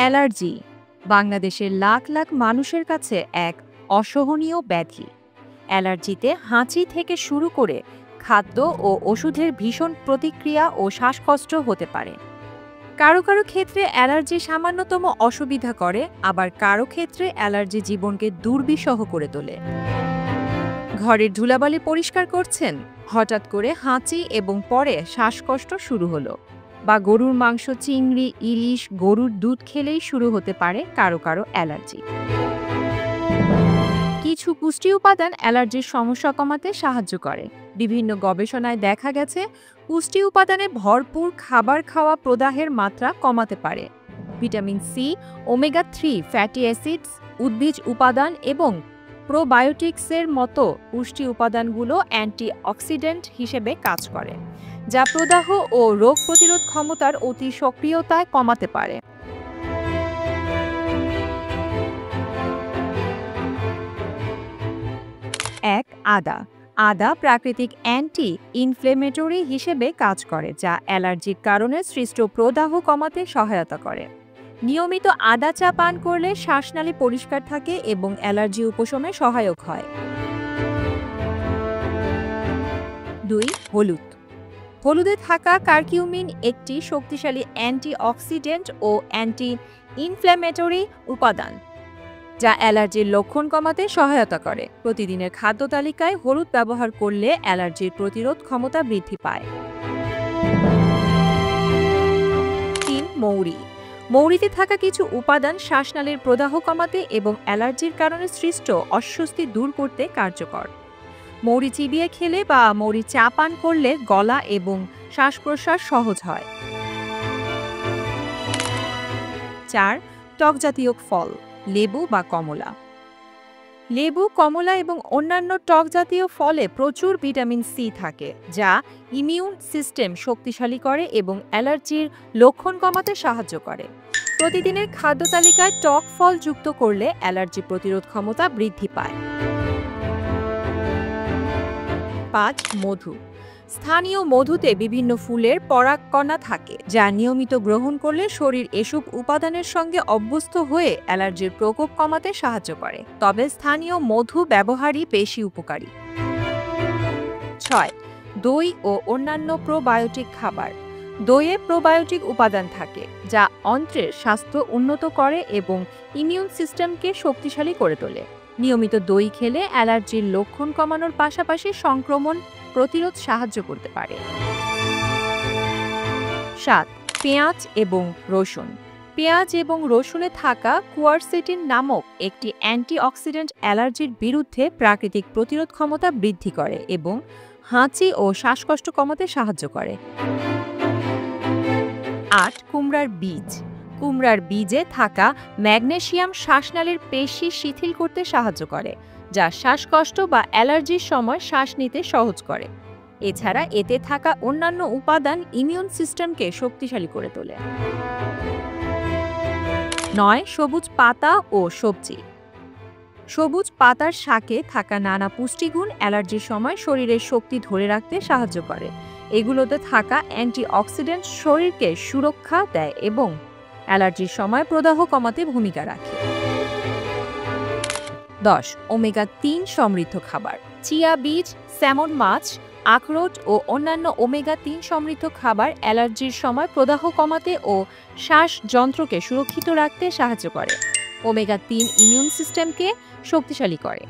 Allergy বাংলাদেশের লাখ লাখ মানুষের কাছে এক অসহনীয় ব্যাধি। অ্যালার্জিতে হাঁচি থেকে শুরু করে খাদ্য ও ওষুধের ভীষণ প্রতিক্রিয়া ও শ্বাসকষ্ট হতে পারে। কারো কারো ক্ষেত্রে অ্যালার্জি সামান্যতম অসুবিধা করে, আবার কারো ক্ষেত্রে অ্যালার্জি জীবনকে দুর্বিষহ করে তোলে। ঘরের ধুলাবালি পরিষ্কার করছেন, হঠাৎ করে হাঁচি এবং পরে শ্বাসকষ্ট শুরু হলো, বা গরুর মাংস, চিংড়ি, ইলিশ, গরুর দুধ খেলেই শুরু হতে পারে কারো কারো অ্যালার্জি। কিছু পুষ্টি উপাদান অ্যালার্জির সমস্যা কমাতে সাহায্য করে। বিভিন্ন গবেষণায় দেখা গেছে পুষ্টি উপাদানে ভরপুর খাবার খাওয়া প্রদাহের মাত্রা কমাতে পারে। Vitamin C, omega three fatty acids, উদ্ভিজ উপাদান এবং প্রোবায়োটিক্সের মতো পুষ্টি উপাদানগুলো অ্যান্টিঅক্সিডেন্ট হিসেবে কাজ করে, যা প্রদাহ ও রোগ প্রতিরোধ ক্ষমতার অতি সক্রিয়তায় কমাতে পারে। আদা। আদা প্রাকৃতিক অ্যান্টি ইনফ্লেমেটরি হিসেবে কাজ করে, যা অ্যালার্জির কারণে সৃষ্ট প্রদাহ কমাতে সহায়তা করে। নিয়মিত আদা চা পান করলে শ্বাসনালী পরিষ্কার থাকে এবং অ্যালার্জি উপশমে সহায়ক হয়। 2. হলুদ। হলুদে থাকা কারকিউমিন একটি শক্তিশালী অ্যান্টিঅক্সিডেন্ট ও অ্যান্টি ইনফ্ল্যামেটরি উপাদান, যা অ্যালার্জির লক্ষণ কমাতে সহায়তা করে। প্রতিদিনের খাদ্য তালিকায় হলুদ ব্যবহার করলে অ্যালার্জির প্রতিরোধ ক্ষমতা বৃদ্ধি পায়। 3. মৌরি। মৌরিতে থাকা কিছু উপাদান শ্বাসনালীর প্রদাহ কমাতে এবং অ্যালার্জির কারণে সৃষ্ট অস্বস্তি দূর করতে কার্যকর। মৌরি চিবিয়ে খেলে বা মৌরি চা পান করলে গলা এবং শ্বাস প্রশ্বাস সহজ হয়। 4. টক জাতীয় ফল, লেবু বা কমলা। লেবু, কমলা এবং অন্যান্য টক জাতীয় ফলে প্রচুর ভিটামিন সি থাকে, যা ইমিউন সিস্টেম শক্তিশালী করে এবং অ্যালার্জির লক্ষণ কমাতে সাহায্য করে। প্রতিদিনের খাদ্য তালিকায় টক ফল যুক্ত করলে অ্যালার্জি প্রতিরোধ ক্ষমতা বৃদ্ধি পায়। 5. মধু। স্থানীয় মধুতে বিভিন্ন ফুলের পরাগকণা থাকে, যা নিয়মিত গ্রহণ করলে শরীর এসব উপাদানের সঙ্গে অভ্যস্ত হয়ে অ্যালার্জির প্রকোপ কমাতে সাহায্য করে। তবে স্থানীয় মধু ব্যবহারই বেশি উপকারী। 6. দই ও অন্যান্য প্রোবায়োটিক খাবার। দইয়ে প্রোবায়োটিক উপাদান থাকে, যা অন্ত্রের স্বাস্থ্য উন্নত করে এবং ইমিউন সিস্টেমকে শক্তিশালী করে তোলে। নিয়মিত দই খেলে অ্যালার্জির লক্ষণ কমানোর পাশাপাশি সংক্রমণ প্রতিরোধ সাহায্য করতে পারে। 7. পেঁয়াজ এবং রসুন। পেঁয়াজ এবং রসুনে থাকা কুয়ারসেটিন নামক একটি অ্যান্টিঅক্সিডেন্ট অ্যালার্জির বিরুদ্ধে প্রাকৃতিক প্রতিরোধ ক্ষমতা বৃদ্ধি করে এবং হাঁচি ও শ্বাসকষ্ট কমাতে সাহায্য করে। 8. কুমড়ার বীজ। কুমড়ার বীজে থাকা ম্যাগনেসিয়াম শ্বাসনালীর পেশি শিথিল করতে সাহায্য করে, যা শ্বাসকষ্ট বা অ্যালার্জির সময় শ্বাস নিতে সহজ করে। এছাড়া এতে থাকা অন্যান্য উপাদান ইমিউন সিস্টেমকে শক্তিশালী করে তোলে। 9. সবুজ পাতা ও সবজি। সবুজ পাতার শাকে থাকা নানা পুষ্টিগুণ অ্যালার্জির সময় শরীরের শক্তি ধরে রাখতে সাহায্য করে। এগুলোতে থাকা অ্যান্টিঅক্সিডেন্ট শরীরকে সুরক্ষা দেয় এবং অ্যালার্জির সময় প্রদাহ কমাতে ভূমিকা রাখে। 10. ওমেগা-3 সমৃদ্ধ খাবার। চিয়া বীজ, স্যামন মাছ, আখরোট ও অন্যান্য ওমেগা-3 সমৃদ্ধ খাবার অ্যালার্জির সময় প্রদাহ কমাতে ও শ্বাসযন্ত্রকে সুরক্ষিত রাখতে সাহায্য করে। ওমেগা-3 ইমিউন সিস্টেমকে শক্তিশালী করে।